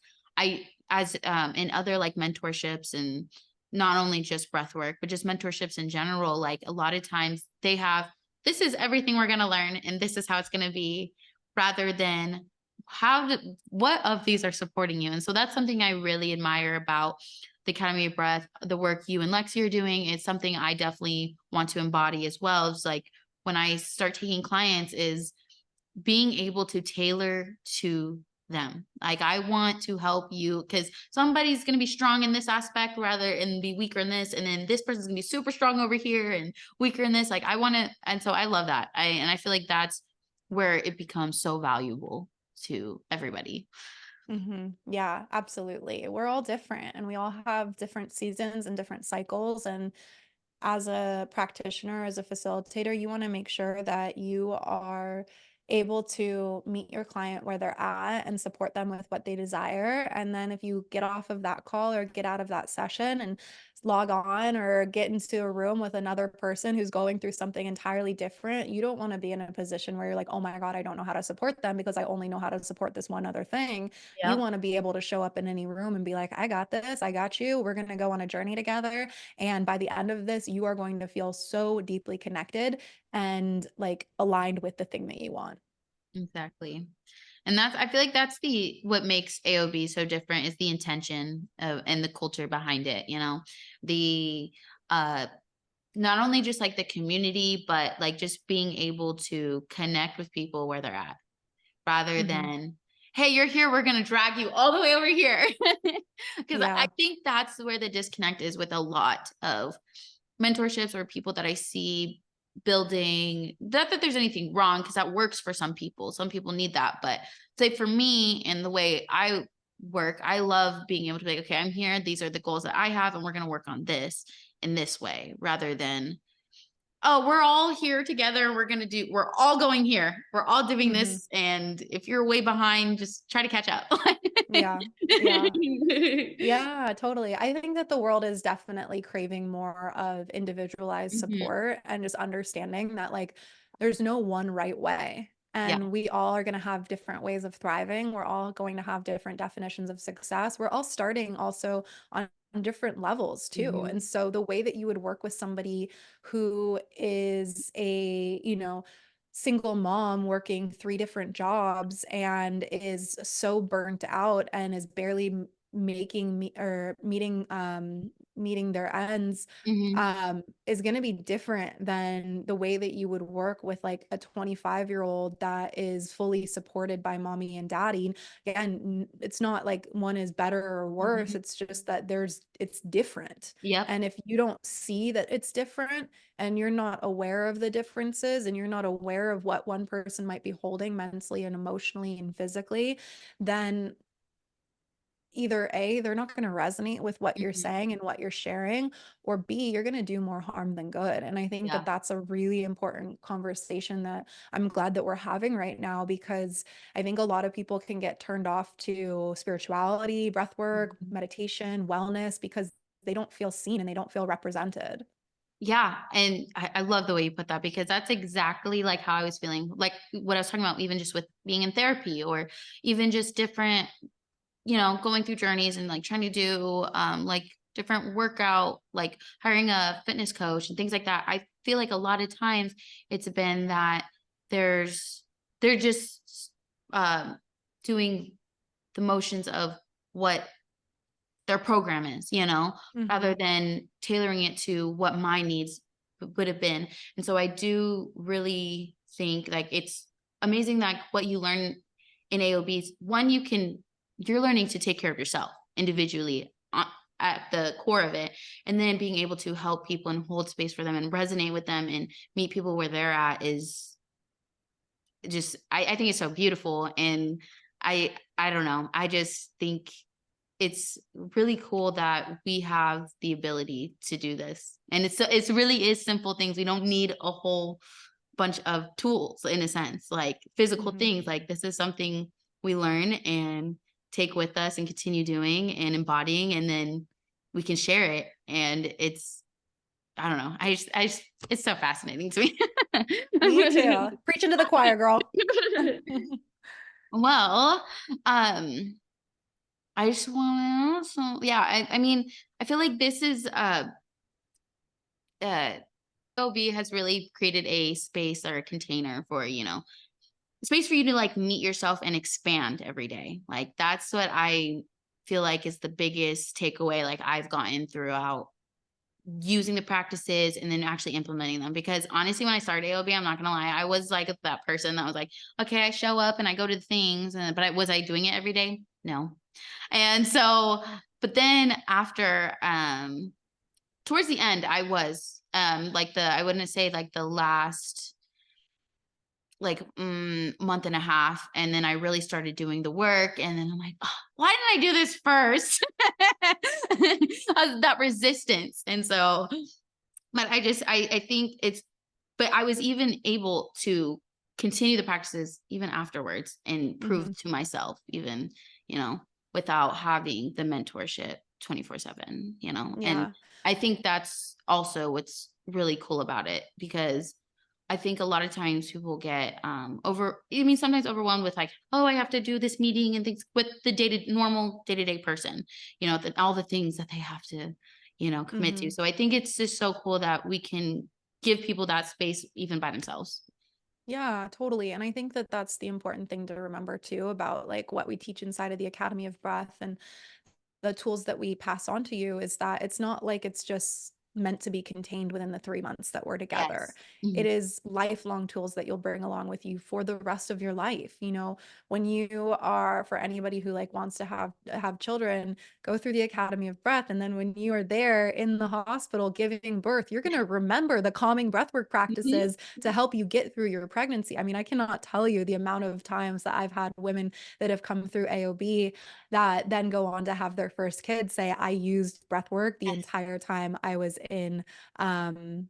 as in other like mentorships and not only just breath work, but just mentorships in general, like a lot of times they have, this is everything we're going to learn and this is how it's going to be, rather than what of these are supporting you. And so that's something I really admire about the Academy of Breath, the work you and Lexi are doing. It's something I definitely want to embody as well. It's like when I start taking clients is being able to tailor to them. Like I want to help you because somebody's going to be strong in this aspect rather and be weaker in this, and then this person's going to be super strong over here and weaker in this. Like I want to, and so I love that. I feel like that's where it becomes so valuable to everybody. Yeah, absolutely. We're all different and we all have different seasons and different cycles. And as a practitioner, as a facilitator, you want to make sure that you are able to meet your client where they're at and support them with what they desire. And then if you get off of that call or get out of that session and log on or get into a room with another person who's going through something entirely different, you don't want to be in a position where you're like, oh my God, I don't know how to support them because I only know how to support this one other thing. You Yep. want to be able to show up in any room and be like, I got this, I got you. We're going to go on a journey together. And by the end of this, you are going to feel so deeply connected and like aligned with the thing that you want. Exactly. And that's, I feel like that's what makes AOB so different is the intention of, and the culture behind it, you know, the, uh, not only just like the community, but like just being able to connect with people where they're at rather Hmm. than, hey, you're here, we're going to drag you all the way over here. Because I Yeah. think that's where the disconnect is with a lot of mentorships or people that I see building. Not that there's anything wrong, because that works for some people. Some people need that. But say for me and the way I work, I love being able to be like, okay, I'm here. These are the goals that I have, and we're going to work on this in this way rather than, oh, we're all here together. We're all going here. We're all doing Hmm. this. And if you're way behind, just try to catch up. Yeah. Yeah. Yeah, totally. I think that the world is definitely craving more of individualized Mhm. support and just understanding that like there's no one right way. Yeah. And we all are going to have different ways of thriving. We're all going to have different definitions of success. We're all starting also on different levels too. Mhm. And so the way that you would work with somebody who is a, single mom working three different jobs and is so burnt out and is barely making me or meeting their ends Mhm. is going to be different than the way that you would work with like a 25-year-old that is fully supported by mommy and daddy. Again, it's not like one is better or worse, Mhm. it's just that it's different. Yep. And if you don't see that it's different and you're not aware of the differences and you're not aware of what one person might be holding mentally and emotionally and physically, then either A, they're not going to resonate with what you're Mhm. saying and what you're sharing, or B, you're going to do more harm than good. And I think that Yeah. that's a really important conversation that I'm glad that we're having right now because I think a lot of people can get turned off to spirituality, breath work, Mhm. meditation, wellness because they don't feel seen and they don't feel represented. Yeah. And I love the way you put that because that's exactly like how I was feeling. Like what I was talking about, even just with being in therapy or even just different, going through journeys and like trying to do like different workout, like hiring a fitness coach and things like that. I feel like a lot of times it's been that they're just um doing the motions of what their program is, rather Hmm. than tailoring it to what my needs would have been. And so I do really think like it's amazing that what you learn in AOBs, one, you're learning to take care of yourself individually at the core of it. And then being able to help people and hold space for them and resonate with them and meet people where they're at is just, I think it's so beautiful. And I don't know. I just think it's really cool that we have the ability to do this. And it's really is simple things. We don't need a whole bunch of tools in a sense, like physical Mhm. things. Like this is something we learn and take with us and continue doing and embodying, and then we can share it. And it's, I don't know. It's so fascinating to me. Me too. Preaching to the choir, girl. Well, I just want to, so yeah, I mean, I feel like this is, uh, OB has really created a space or a container for, space for you to like meet yourself and expand every day. Like that's what I feel like is the biggest takeaway like I've gotten throughout using the practices and then actually implementing them. Because honestly, when I started AOB, I'm not gonna lie, I was like that person that was like, okay, I show up and I go to the things, and but was I doing it every day? No. And so, but then after towards the end, I was like I wouldn't say like the last like month and a half, and then I really started doing the work, and then I'm like, oh, why didn't I do this first? That resistance. And so, but I think it's, but I was even able to continue the practices even afterwards and prove Mhm. to myself, even, without having the mentorship 24/7, and Yeah. I think that's also what's really cool about it, because I think a lot of times people get sometimes overwhelmed with like, oh, I have to do this meeting and things with the normal day-to-day person, all the things that they have to, commit to. Mhm. So I think it's just so cool that we can give people that space even by themselves. Yeah, totally. And I think that that's the important thing to remember too about like what we teach inside of the Academy of Breath and the tools that we pass on to you is that it's not like it's just meant to be contained within the 3 months that we're together. Yes. It Mhm. is lifelong tools that you'll bring along with you for the rest of your life. When you are, for anybody who like wants to have children, go through the Academy of Breath. And then when you are there in the hospital giving birth, you're going to remember the calming breathwork Mhm. practices to help you get through your pregnancy. I mean, I cannot tell you the amount of times that I've had women that have come through AOB that then go on to have their first kid say, I used breath work the Yes. entire time um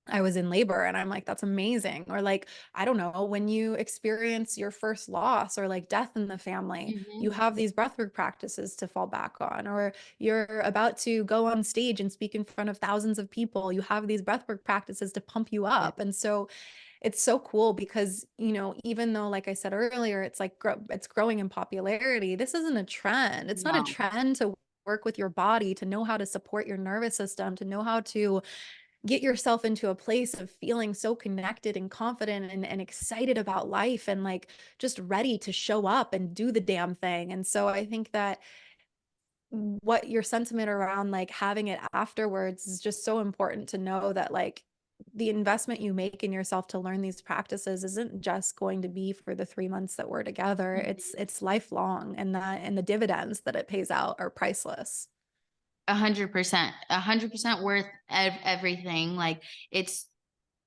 I was in labor. And I'm like, that's amazing. Or like, I don't know, when you experience your first loss or like death in the family, you Mhm. have these breathwork practices to fall back on. Or you're about to go on stage and speak in front of thousands of people, you have these breathwork practices to pump you Yeah. up. And so it's so cool because, even though, like I said earlier, it's like it's growing in popularity, this isn't a trend. It's not a No. trend to work with your body, to know how to support your nervous system, to know how to get yourself into a place of feeling so connected and confident and excited about life and like just ready to show up and do the damn thing. And so I think that what your sentiment around like having it afterwards is just so important to know that like the investment you make in yourself to learn these practices isn't just going to be for the 3 months that we're together. Mhm. It's lifelong, and the dividends that it pays out are priceless. 100%, 100% worth everything. Like it's,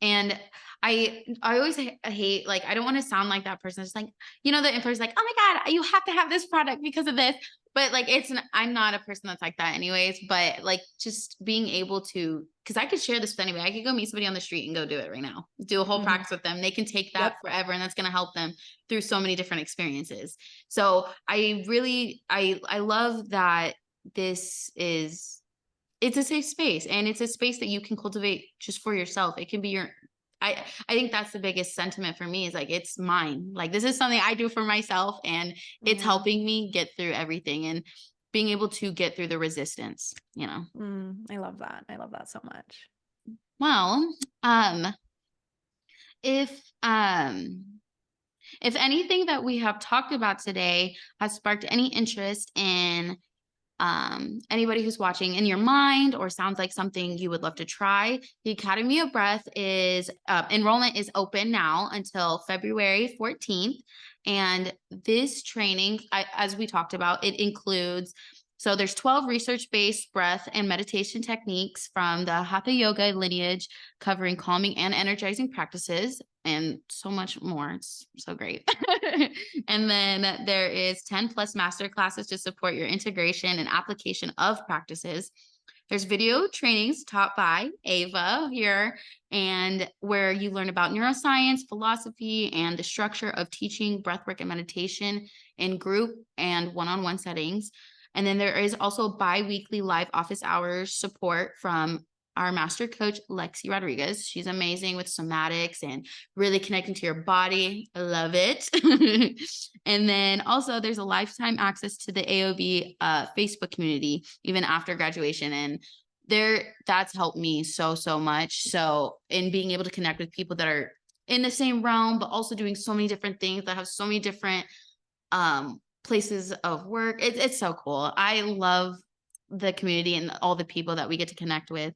and I always hate, like I don't want to sound like that person. It's like, the influencer's like, oh my God, you have to have this product because of this. But like I'm not a person that's like that anyways. But like just being able to, because I could share this with anybody. I could go meet somebody on the street and go do it right now. Do a whole Hmm. practice with them. They can take that Yep. forever, and that's gonna help them through so many different experiences. So I really I love that this is, it's a safe space, and it's a space that you can cultivate just for yourself. It can be your, I think that's the biggest sentiment for me, is like it's mine. Like this is something I do for myself, and it's Hmm. helping me get through everything and being able to get through the resistance. I love that. I love that so much. Well, if if anything that we have talked about today has sparked any interest in anybody who's watching in your mind, or sounds like something you would love to try, the Academy of Breath is enrollment is open now until February 14th. And this training, as we talked about, it includes, so there's 12 research-based breath and meditation techniques from the Hatha Yoga lineage, covering calming and energizing practices and so much more. It's so great. And then there is 10 plus master classes to support your integration and application of practices. There's video trainings taught by Ava here, and where you learn about neuroscience, philosophy, and the structure of teaching breathwork and meditation in group and one-on-one settings. And then there is also bi-weekly live office hours support from our master coach, Lexi Rodriguez. She's amazing with somatics and really connecting to your body. I love it. And then also there's a lifetime access to the AOB Facebook community, even after graduation. And that's helped me so much. So in being able to connect with people that are in the same realm, but also doing so many different things that have so many different places of work. It's so cool. I love the community and all the people that we get to connect with.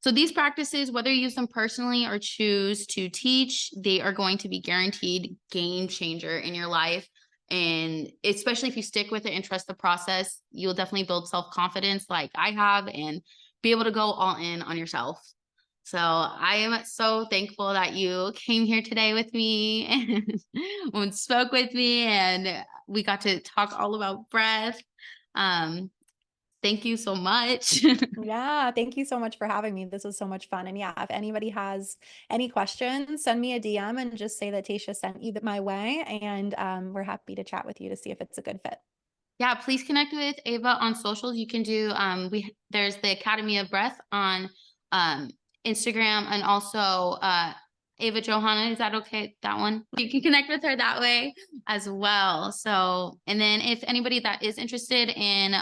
So these practices, whether you use them personally or choose to teach, they are going to be guaranteed game changer in your life. And especially if you stick with it and trust the process, you'll definitely build self-confidence like I have and be able to go all in on yourself. So I am so thankful that you came here today with me and spoke with me, and we got to talk all about breath. Thank you so much. Yeah, thank you so much for having me. This was so much fun. And yeah, if anybody has any questions, send me a DM and just say that Tasha sent you my way. And we're happy to chat with you to see if it's a good fit. Yeah, please connect with Ava on socials. You can do there's the Academy of Breath on Instagram, and also Ava Johanna. Is that okay? That one? You can connect with her that way as well. So, and then if anybody that is interested in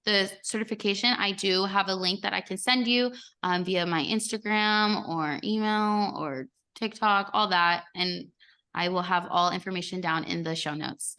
the certification, I do have a link that I can send you via my Instagram or email or TikTok, all that. And I will have all information down in the show notes.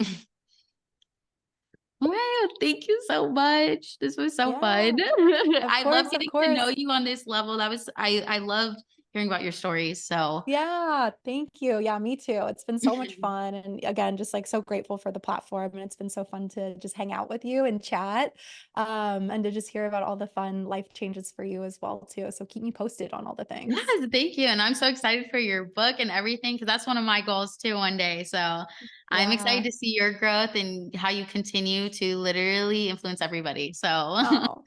Wow, thank you so much. This was so fun. Yeah, of I love course, of getting to know course. you on this level. I loved hearing about your stories. So Yeah, thank you. Yeah, me too. It's been so much fun. And again, just like so grateful for the platform. And it's been so fun to just hang out with you and chat, and to just hear about all the fun life changes for you as well, too. So keep me posted on all the things. yes, thank you. And I'm so excited for your book and everything because that's one of my goals too one day. So I'm excited Yeah. to see your growth and how you continue to literally influence everybody. So Oh,